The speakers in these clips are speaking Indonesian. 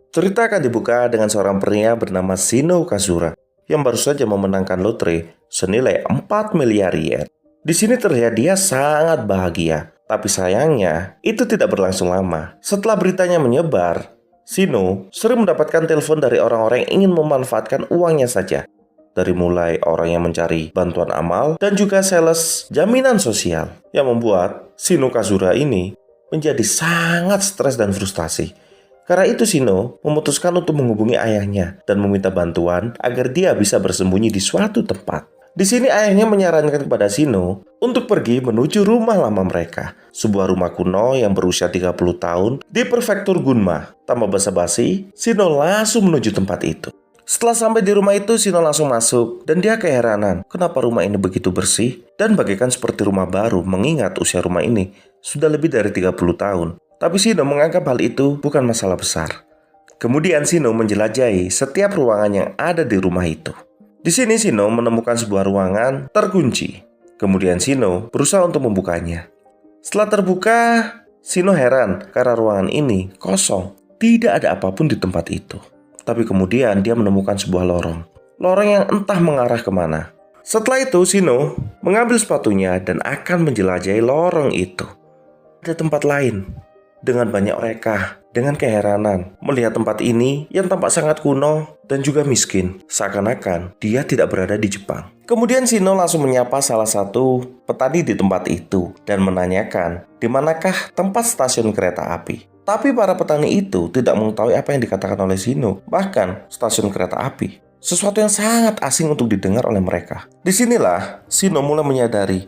Cerita akan dibuka dengan seorang pria bernama Shino Kazura yang baru saja memenangkan lotre senilai 4 miliar yen. Di sini terlihat dia sangat bahagia, tapi sayangnya itu tidak berlangsung lama. Setelah beritanya menyebar, Shino sering mendapatkan telepon dari orang-orang yang ingin memanfaatkan uangnya saja. Dari mulai orang yang mencari bantuan amal dan juga sales jaminan sosial yang membuat Shino Kazura ini menjadi sangat stres dan frustasi. Karena itu Shino memutuskan untuk menghubungi ayahnya dan meminta bantuan agar dia bisa bersembunyi di suatu tempat. Di sini ayahnya menyarankan kepada Shino untuk pergi menuju rumah lama mereka, sebuah rumah kuno yang berusia 30 tahun di prefektur Gunma. Tanpa basa-basi, Shino langsung menuju tempat itu. Setelah sampai di rumah itu, Shino langsung masuk dan dia keheranan kenapa rumah ini begitu bersih dan bagaikan seperti rumah baru mengingat usia rumah ini sudah lebih dari 30 tahun. Tapi Shino menganggap hal itu bukan masalah besar. Kemudian Shino menjelajahi setiap ruangan yang ada di rumah itu. Di sini Shino menemukan sebuah ruangan terkunci. Kemudian Shino berusaha untuk membukanya. Setelah terbuka, Shino heran karena ruangan ini kosong. Tidak ada apapun di tempat itu. Tapi kemudian dia menemukan sebuah lorong. Lorong yang entah mengarah kemana. Setelah itu Shino mengambil sepatunya dan akan menjelajahi lorong itu. Ada tempat lain. Dengan banyak mereka, dengan keheranan, melihat tempat ini yang tampak sangat kuno dan juga miskin, seakan-akan dia tidak berada di Jepang. Kemudian Shino langsung menyapa salah satu petani di tempat itu dan menanyakan di manakah tempat stasiun kereta api. Tapi para petani itu tidak mengetahui apa yang dikatakan oleh Shino, bahkan stasiun kereta api. Sesuatu yang sangat asing untuk didengar oleh mereka. Disinilah Shino mulai menyadari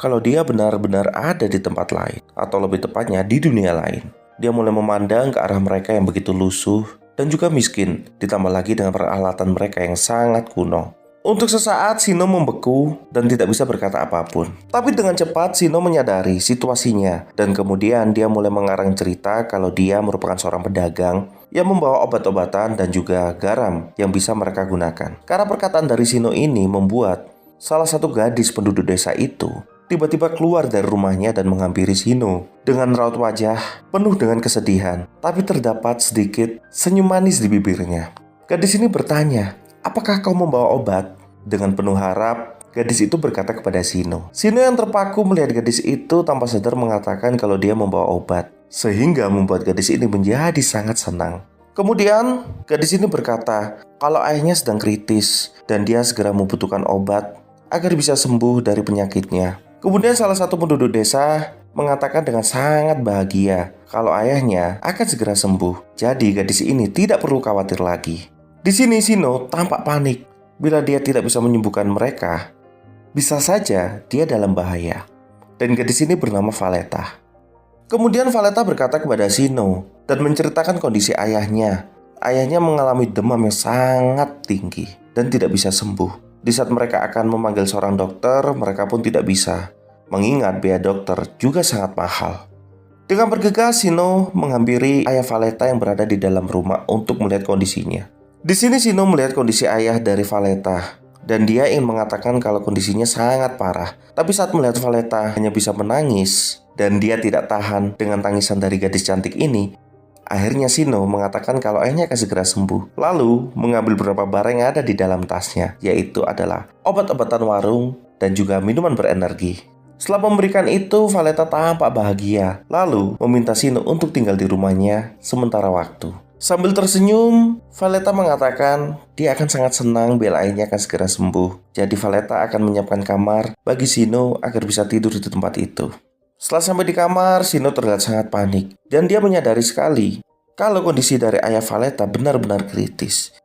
kalau dia benar-benar ada di tempat lain, atau lebih tepatnya di dunia lain. Dia mulai memandang ke arah mereka yang begitu lusuh dan juga miskin, ditambah lagi dengan peralatan mereka yang sangat kuno. Untuk sesaat Shino membeku dan tidak bisa berkata apapun. Tapi dengan cepat Shino menyadari situasinya dan kemudian dia mulai mengarang cerita kalau dia merupakan seorang pedagang yang membawa obat-obatan dan juga garam yang bisa mereka gunakan. Karena perkataan dari Shino ini membuat salah satu gadis penduduk desa itu tiba-tiba keluar dari rumahnya dan menghampiri Shino dengan raut wajah penuh dengan kesedihan, tapi terdapat sedikit senyum manis di bibirnya. Gadis ini bertanya, "Apakah kau membawa obat?" Dengan penuh harap, gadis itu berkata kepada Shino. Shino yang terpaku melihat gadis itu tanpa sadar mengatakan kalau dia membawa obat, sehingga membuat gadis ini menjadi sangat senang. Kemudian, gadis ini berkata kalau ayahnya sedang kritis dan dia segera membutuhkan obat agar bisa sembuh dari penyakitnya. Kemudian salah satu penduduk desa mengatakan dengan sangat bahagia kalau ayahnya akan segera sembuh. Jadi gadis ini tidak perlu khawatir lagi. Di sini Shino tampak panik. Bila dia tidak bisa menyembuhkan mereka, bisa saja dia dalam bahaya. Dan gadis ini bernama Valeta. Kemudian Valeta berkata kepada Shino dan menceritakan kondisi ayahnya. Ayahnya mengalami demam yang sangat tinggi dan tidak bisa sembuh. Di saat mereka akan memanggil seorang dokter, mereka pun tidak bisa, mengingat biaya dokter juga sangat mahal. Dengan bergegas, Shino menghampiri ayah Valeta yang berada di dalam rumah untuk melihat kondisinya. Di sini Shino melihat kondisi ayah dari Valeta, dan dia ingin mengatakan kalau kondisinya sangat parah. Tapi saat melihat Valeta hanya bisa menangis, dan dia tidak tahan dengan tangisan dari gadis cantik ini, akhirnya Shino mengatakan kalau ayahnya akan segera sembuh. Lalu mengambil beberapa barang yang ada di dalam tasnya, yaitu adalah obat-obatan warung dan juga minuman berenergi. Setelah memberikan itu, Valeta tampak bahagia. Lalu meminta Shino untuk tinggal di rumahnya sementara waktu. Sambil tersenyum, Valeta mengatakan dia akan sangat senang bila ayahnya akan segera sembuh. Jadi Valeta akan menyiapkan kamar bagi Shino agar bisa tidur di tempat itu. Setelah sampai di kamar, Shino terlihat sangat panik dan dia menyadari sekali kalau kondisi dari ayah Valeta benar-benar kritis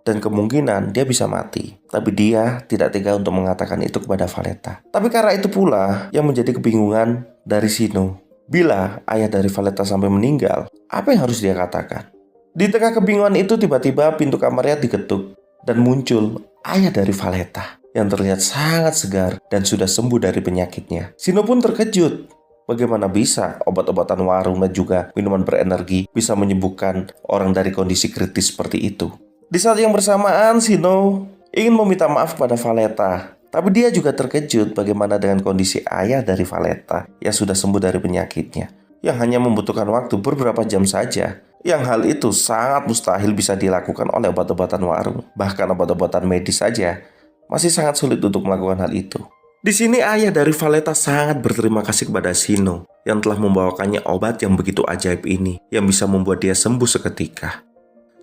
dan kemungkinan dia bisa mati. Tapi dia tidak tega untuk mengatakan itu kepada Valeta. Tapi karena itu pula yang menjadi kebingungan dari Shino. Bila ayah dari Valeta sampai meninggal, apa yang harus dia katakan? Di tengah kebingungan itu tiba-tiba pintu kamarnya diketuk dan muncul ayah dari Valeta yang terlihat sangat segar dan sudah sembuh dari penyakitnya. Shino pun terkejut. Bagaimana bisa obat-obatan warung dan juga minuman berenergi bisa menyembuhkan orang dari kondisi kritis seperti itu? Di saat yang bersamaan, Shino ingin meminta maaf kepada Valeta. Tapi dia juga terkejut bagaimana dengan kondisi ayah dari Valeta yang sudah sembuh dari penyakitnya, yang hanya membutuhkan waktu beberapa jam saja. Yang hal itu sangat mustahil bisa dilakukan oleh obat-obatan warung. Bahkan obat-obatan medis saja masih sangat sulit untuk melakukan hal itu. Di sini ayah dari Valletta sangat berterima kasih kepada Shino yang telah membawakannya obat yang begitu ajaib ini, yang bisa membuat dia sembuh seketika.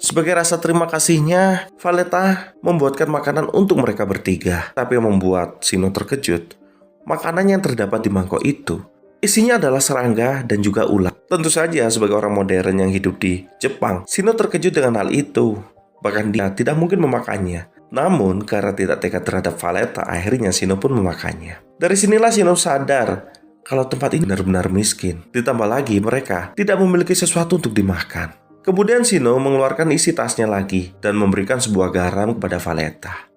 Sebagai rasa terima kasihnya, Valletta membuatkan makanan untuk mereka bertiga. Tapi yang membuat Shino terkejut, makanan yang terdapat di mangkok itu isinya adalah serangga dan juga ulat. Tentu saja sebagai orang modern yang hidup di Jepang, Shino terkejut dengan hal itu. Bahkan dia tidak mungkin memakannya. Namun karena tidak tega terhadap Valletta, akhirnya Shino pun memakannya. Dari sinilah Shino sadar kalau tempat ini benar-benar miskin. Ditambah lagi mereka tidak memiliki sesuatu untuk dimakan. Kemudian Shino mengeluarkan isi tasnya lagi dan memberikan sebuah garam kepada Valletta.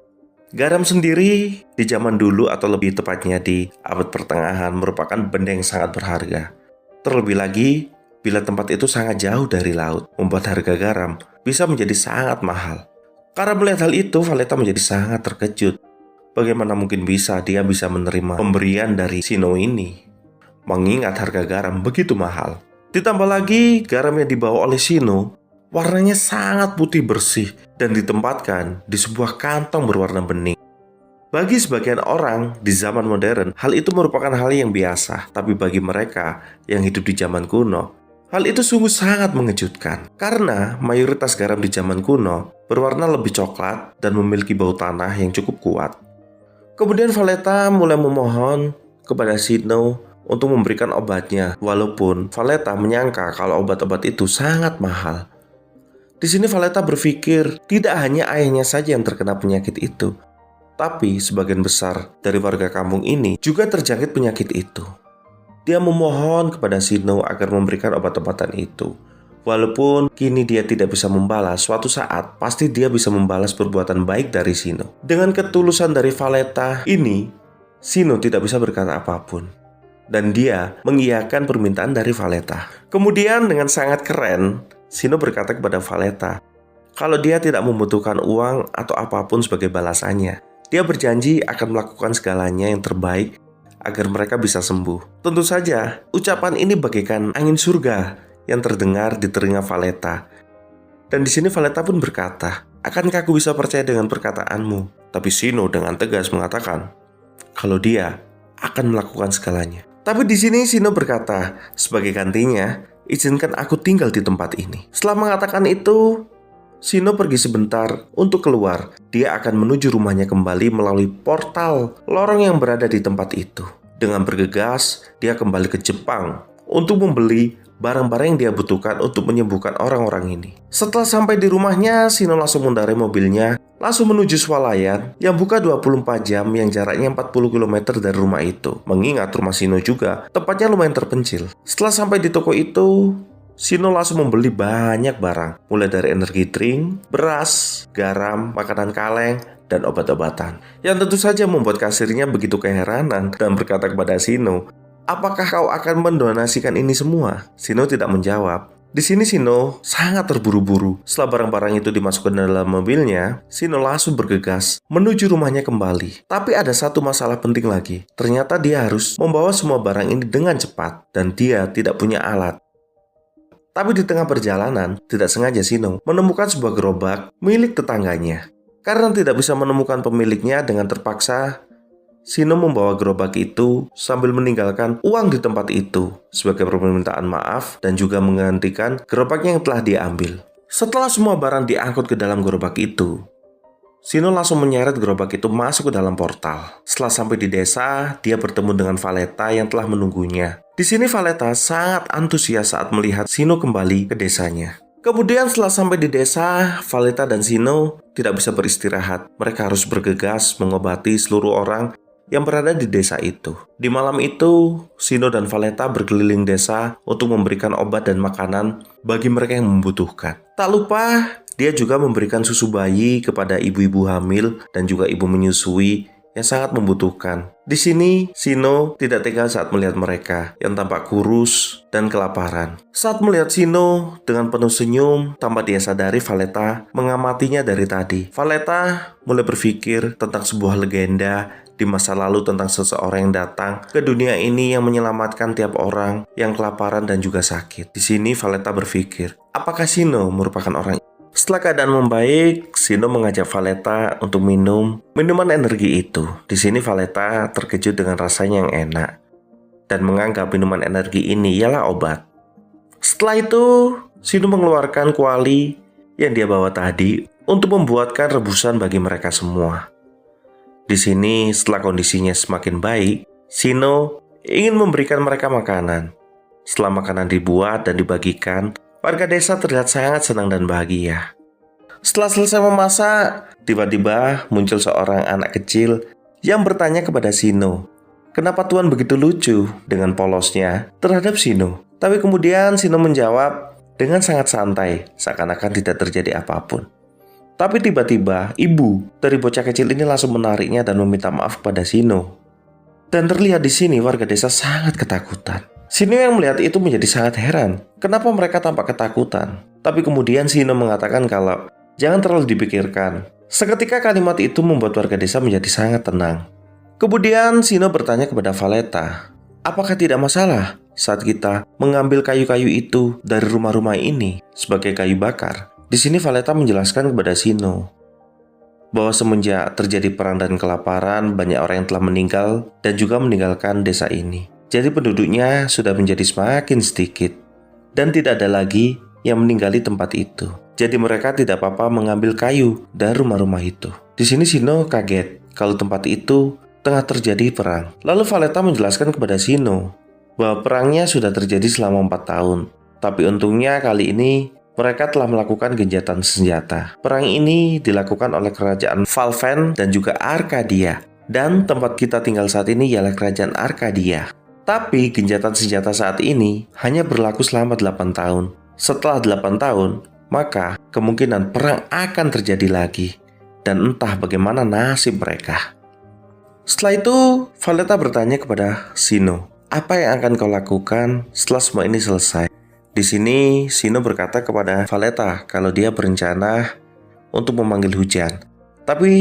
Garam sendiri di zaman dulu atau lebih tepatnya di abad pertengahan merupakan benda yang sangat berharga. Terlebih lagi bila tempat itu sangat jauh dari laut, membuat harga garam bisa menjadi sangat mahal. Karena melihat hal itu, Valletta menjadi sangat terkejut. Bagaimana mungkin bisa dia bisa menerima pemberian dari Shino ini, mengingat harga garam begitu mahal. Ditambah lagi garam yang dibawa oleh Shino warnanya sangat putih bersih dan ditempatkan di sebuah kantong berwarna bening. Bagi sebagian orang di zaman modern, hal itu merupakan hal yang biasa. Tapi bagi mereka yang hidup di zaman kuno, hal itu sungguh sangat mengejutkan. Karena mayoritas garam di zaman kuno berwarna lebih coklat dan memiliki bau tanah yang cukup kuat. Kemudian Valletta mulai memohon kepada Shino untuk memberikan obatnya, walaupun Valletta menyangka kalau obat-obat itu sangat mahal. Di sini Valletta berpikir tidak hanya ayahnya saja yang terkena penyakit itu, tapi sebagian besar dari warga kampung ini juga terjangkit penyakit itu. Dia memohon kepada Shino agar memberikan obat-obatan itu. Walaupun kini dia tidak bisa membalas, suatu saat pasti dia bisa membalas perbuatan baik dari Shino. Dengan ketulusan dari Valletta ini, Shino tidak bisa berkata apapun. Dan dia mengiyakan permintaan dari Valletta. Kemudian dengan sangat keren, Shino berkata kepada Valletta kalau dia tidak membutuhkan uang atau apapun sebagai balasannya. Dia berjanji akan melakukan segalanya yang terbaik agar mereka bisa sembuh. Tentu saja, ucapan ini bagaikan angin surga yang terdengar di telinga Valletta. Dan di sini Valletta pun berkata, akankah aku bisa percaya dengan perkataanmu? Tapi Shino dengan tegas mengatakan kalau dia akan melakukan segalanya. Tapi di sini Shino berkata, sebagai gantinya, izinkan aku tinggal di tempat ini. Setelah mengatakan itu, Shino pergi sebentar untuk keluar. Dia akan menuju rumahnya kembali melalui portal lorong yang berada di tempat itu. Dengan bergegas, dia kembali ke Jepang untuk membeli barang-barang yang dia butuhkan untuk menyembuhkan orang-orang ini. Setelah sampai di rumahnya, Shino langsung mengendarai mobilnya, langsung menuju swalayan yang buka 24 jam yang jaraknya 40 km dari rumah itu. Mengingat rumah Shino juga tempatnya lumayan terpencil. Setelah sampai di toko itu, Shino langsung membeli banyak barang, mulai dari energi drink, beras, garam, makanan kaleng, dan obat-obatan. Yang tentu saja membuat kasirnya begitu keheranan dan berkata kepada Shino, apakah kau akan mendonasikan ini semua? Shino tidak menjawab. Di sini Shino sangat terburu-buru. Setelah barang-barang itu dimasukkan dalam mobilnya, Shino langsung bergegas menuju rumahnya kembali. Tapi ada satu masalah penting lagi. Ternyata dia harus membawa semua barang ini dengan cepat dan dia tidak punya alat. Tapi di tengah perjalanan, tidak sengaja Shino menemukan sebuah gerobak milik tetangganya. Karena tidak bisa menemukan pemiliknya, dengan terpaksa Shino membawa gerobak itu sambil meninggalkan uang di tempat itu sebagai permintaan maaf dan juga menggantikan gerobaknya yang telah diambil. Setelah semua barang diangkut ke dalam gerobak itu, Shino langsung menyeret gerobak itu masuk ke dalam portal. Setelah sampai di desa, dia bertemu dengan Valletta yang telah menunggunya. Di sini Valletta sangat antusias saat melihat Shino kembali ke desanya. Kemudian setelah sampai di desa, Valletta dan Shino tidak bisa beristirahat. Mereka harus bergegas mengobati seluruh orang yang berada di desa itu. Di malam itu, Shino dan Valletta berkeliling desa untuk memberikan obat dan makanan bagi mereka yang membutuhkan. Tak lupa, dia juga memberikan susu bayi kepada ibu-ibu hamil dan juga ibu menyusui yang sangat membutuhkan. Di sini, Shino tidak tega saat melihat mereka yang tampak kurus dan kelaparan. Saat melihat Shino dengan penuh senyum, tanpa dia sadari Valletta mengamatinya dari tadi. Valletta mulai berpikir tentang sebuah legenda di masa lalu tentang seseorang yang datang ke dunia ini yang menyelamatkan tiap orang yang kelaparan dan juga sakit. Di sini Valletta berpikir, apakah Shino merupakan orang? Setelah keadaan membaik, Shino mengajak Valletta untuk minum minuman energi itu. Di sini Valletta terkejut dengan rasanya yang enak dan menganggap minuman energi ini ialah obat. Setelah itu, Shino mengeluarkan kuali yang dia bawa tadi untuk membuatkan rebusan bagi mereka semua. Di sini, setelah kondisinya semakin baik, Shino ingin memberikan mereka makanan. Setelah makanan dibuat dan dibagikan, warga desa terlihat sangat senang dan bahagia. Setelah selesai memasak, tiba-tiba muncul seorang anak kecil yang bertanya kepada Shino, kenapa Tuan begitu lucu dengan polosnya terhadap Shino? Tapi kemudian Shino menjawab dengan sangat santai, seakan-akan tidak terjadi apapun. Tapi tiba-tiba ibu dari bocah kecil ini langsung menariknya dan meminta maaf kepada Shino. Dan terlihat di sini warga desa sangat ketakutan. Shino yang melihat itu menjadi sangat heran. Kenapa mereka tampak ketakutan? Tapi kemudian Shino mengatakan kalau jangan terlalu dipikirkan. Seketika kalimat itu membuat warga desa menjadi sangat tenang. Kemudian Shino bertanya kepada Valletta, apakah tidak masalah saat kita mengambil kayu-kayu itu dari rumah-rumah ini sebagai kayu bakar? Di sini Valletta menjelaskan kepada Shino bahwa semenjak terjadi perang dan kelaparan, banyak orang yang telah meninggal dan juga meninggalkan desa ini. Jadi penduduknya sudah menjadi semakin sedikit dan tidak ada lagi yang meninggali tempat itu. Jadi mereka tidak apa-apa mengambil kayu dari rumah-rumah itu. Di sini Shino kaget kalau tempat itu tengah terjadi perang. Lalu Valletta menjelaskan kepada Shino bahwa perangnya sudah terjadi selama 4 tahun. Tapi untungnya kali ini mereka telah melakukan gencatan senjata. Perang ini dilakukan oleh kerajaan Valven dan juga Arkadia. Dan tempat kita tinggal saat ini ialah kerajaan Arkadia. Tapi gencatan senjata saat ini hanya berlaku selama 8 tahun. Setelah 8 tahun, maka kemungkinan perang akan terjadi lagi. Dan entah bagaimana nasib mereka. Setelah itu, Valletta bertanya kepada Shino, apa yang akan kau lakukan setelah semua ini selesai? Di sini, Shino berkata kepada Valletta kalau dia berencana untuk memanggil hujan. Tapi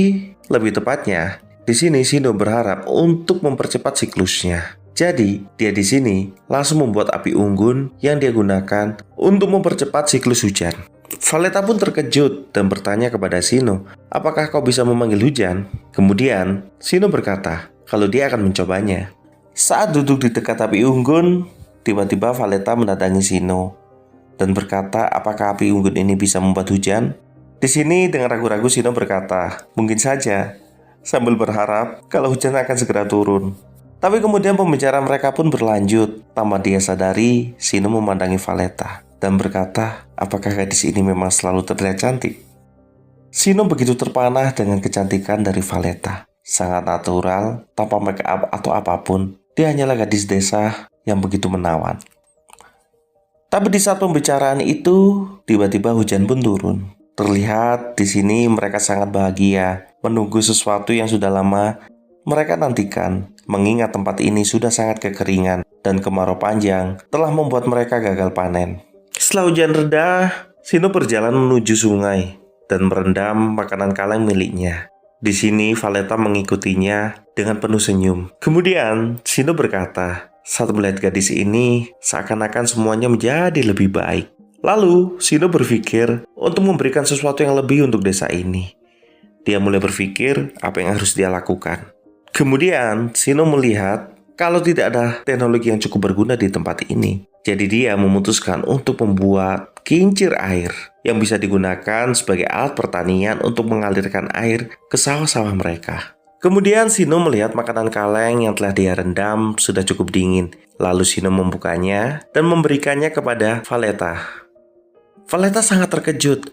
lebih tepatnya, di sini Shino berharap untuk mempercepat siklusnya. Jadi, dia di sini langsung membuat api unggun yang dia gunakan untuk mempercepat siklus hujan. Valletta pun terkejut dan bertanya kepada Shino, apakah kau bisa memanggil hujan? Kemudian, Shino berkata kalau dia akan mencobanya. Saat duduk di dekat api unggun, tiba-tiba Valletta mendatangi Shino dan berkata, apakah api unggun ini bisa membuat hujan? Di sini dengan ragu-ragu Shino berkata, mungkin saja, sambil berharap kalau hujan akan segera turun. Tapi kemudian pembicaraan mereka pun berlanjut. Tanpa dia sadari, Shino memandangi Valletta dan berkata, apakah gadis ini memang selalu terlihat cantik? Shino begitu terpanah dengan kecantikan dari Valletta. Sangat natural, tanpa make up atau apapun. Dia hanyalah gadis desa yang begitu menawan. Tapi di saat pembicaraan itu, tiba-tiba hujan pun turun. Terlihat di sini mereka sangat bahagia, menunggu sesuatu yang sudah lama mereka nantikan, mengingat tempat ini sudah sangat kekeringan dan kemarau panjang telah membuat mereka gagal panen. Setelah hujan reda, Shino berjalan menuju sungai dan merendam makanan kaleng miliknya. Di sini Valletta mengikutinya dengan penuh senyum. Kemudian Shino berkata, saat melihat gadis ini, seakan-akan semuanya menjadi lebih baik. Lalu Shino berpikir untuk memberikan sesuatu yang lebih untuk desa ini. Dia mulai berpikir apa yang harus dia lakukan. Kemudian Shino melihat kalau tidak ada teknologi yang cukup berguna di tempat ini. Jadi dia memutuskan untuk membuat kincir air yang bisa digunakan sebagai alat pertanian untuk mengalirkan air ke sawah-sawah mereka. Kemudian Shino melihat makanan kaleng yang telah dia rendam sudah cukup dingin. Lalu Shino membukanya dan memberikannya kepada Valletta. Valletta sangat terkejut.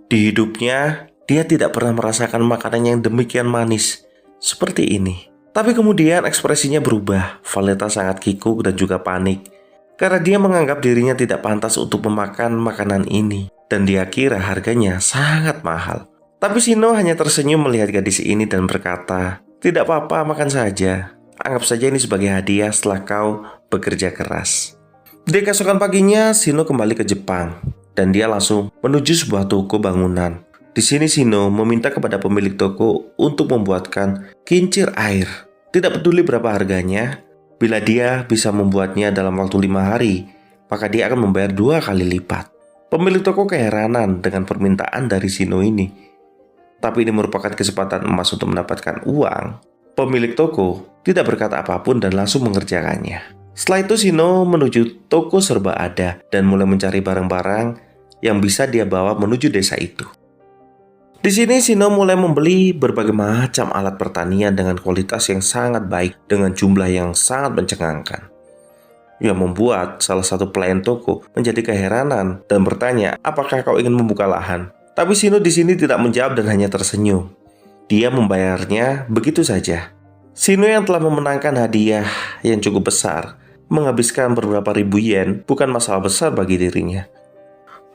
Di hidupnya, dia tidak pernah merasakan makanan yang demikian manis seperti ini. Tapi kemudian ekspresinya berubah. Valletta sangat kikuk dan juga panik karena dia menganggap dirinya tidak pantas untuk memakan makanan ini dan dia kira harganya sangat mahal. Tapi Shino hanya tersenyum melihat gadis ini dan berkata, tidak apa-apa, makan saja. Anggap saja ini sebagai hadiah setelah kau bekerja keras. Di keesokan paginya, Shino kembali ke Jepang dan dia langsung menuju sebuah toko bangunan. Di sini Shino meminta kepada pemilik toko untuk membuatkan kincir air. Tidak peduli berapa harganya, bila dia bisa membuatnya dalam waktu 5 hari, maka dia akan membayar 2 kali lipat. Pemilik toko keheranan dengan permintaan dari Shino ini. Tapi ini merupakan kesempatan emas untuk mendapatkan uang. Pemilik toko tidak berkata apapun dan langsung mengerjakannya. Setelah itu Shino menuju toko serba ada dan mulai mencari barang-barang yang bisa dia bawa menuju desa itu. Di sini Shino mulai membeli berbagai macam alat pertanian dengan kualitas yang sangat baik dengan jumlah yang sangat mencengangkan. Yang membuat salah satu pelayan toko menjadi keheranan dan bertanya, "Apakah kau ingin membuka lahan?" Tapi Shino di sini tidak menjawab dan hanya tersenyum. Dia membayarnya begitu saja. Shino yang telah memenangkan hadiah yang cukup besar, menghabiskan beberapa ribu yen bukan masalah besar bagi dirinya.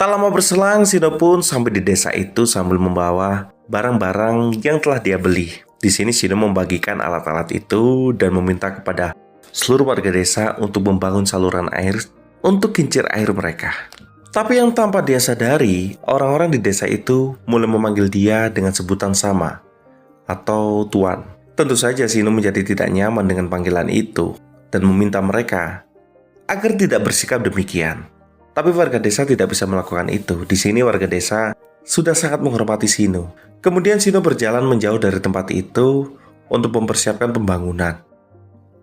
Tak lama berselang, Shino pun sampai di desa itu sambil membawa barang-barang yang telah dia beli. Di sini Shino membagikan alat-alat itu dan meminta kepada seluruh warga desa untuk membangun saluran air untuk kincir air mereka. Tapi yang tanpa dia sadari, orang-orang di desa itu mulai memanggil dia dengan sebutan sama, atau Tuan. Tentu saja Shino menjadi tidak nyaman dengan panggilan itu dan meminta mereka agar tidak bersikap demikian. Tapi warga desa tidak bisa melakukan itu. Di sini warga desa sudah sangat menghormati Shino. Kemudian Shino berjalan menjauh dari tempat itu untuk mempersiapkan pembangunan.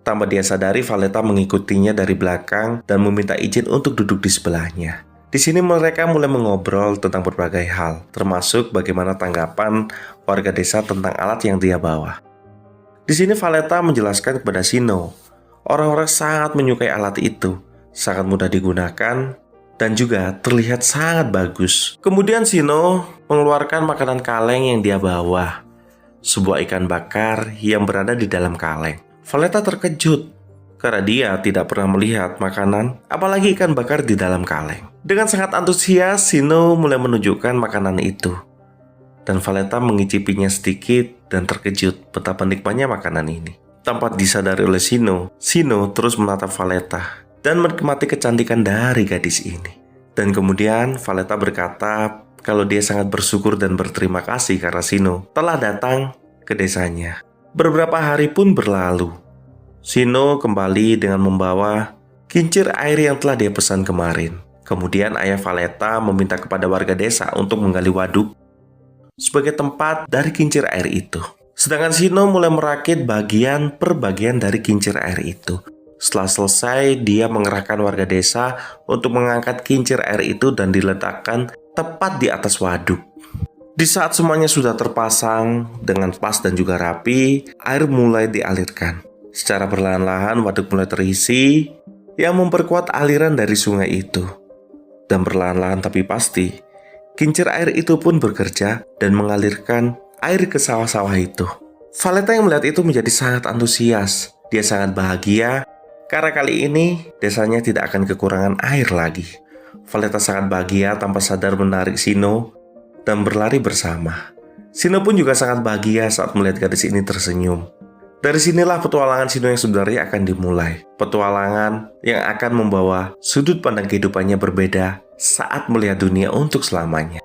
Tanpa dia sadari, Valletta mengikutinya dari belakang dan meminta izin untuk duduk di sebelahnya. Di sini mereka mulai mengobrol tentang berbagai hal, termasuk bagaimana tanggapan warga desa tentang alat yang dia bawa. Di sini Valletta menjelaskan kepada Shino, orang-orang sangat menyukai alat itu, sangat mudah digunakan, dan juga terlihat sangat bagus. Kemudian Shino mengeluarkan makanan kaleng yang dia bawa, sebuah ikan bakar yang berada di dalam kaleng. Valletta terkejut karena dia tidak pernah melihat makanan, apalagi ikan bakar di dalam kaleng. Dengan sangat antusias, Shino mulai menunjukkan makanan itu. Dan Valletta mengicipinya sedikit dan terkejut betapa nikmatnya makanan ini. Tanpa disadari oleh Shino terus menatap Valletta dan menikmati kecantikan dari gadis ini. Dan kemudian Valletta berkata kalau dia sangat bersyukur dan berterima kasih karena Shino telah datang ke desanya. Beberapa hari pun berlalu. Shino kembali dengan membawa kincir air yang telah dia pesan kemarin. Kemudian ayah Valletta meminta kepada warga desa untuk menggali waduk sebagai tempat dari kincir air itu. Sedangkan Shino mulai merakit bagian per bagian dari kincir air itu. Setelah selesai, dia mengerahkan warga desa untuk mengangkat kincir air itu dan diletakkan tepat di atas waduk. Di saat semuanya sudah terpasang dengan pas dan juga rapi, air mulai dialirkan. Secara perlahan-lahan waduk mulai terisi yang memperkuat aliran dari sungai itu. Dan perlahan-lahan tapi pasti, kincir air itu pun bekerja dan mengalirkan air ke sawah-sawah itu. Valletta yang melihat itu menjadi sangat antusias. Dia sangat bahagia karena kali ini desanya tidak akan kekurangan air lagi. Valletta sangat bahagia tanpa sadar menarik Shino dan berlari bersama. Shino pun juga sangat bahagia saat melihat gadis ini tersenyum. Dari sinilah petualangan Shino yang sebenarnya akan dimulai. Petualangan yang akan membawa sudut pandang kehidupannya berbeda saat melihat dunia untuk selamanya.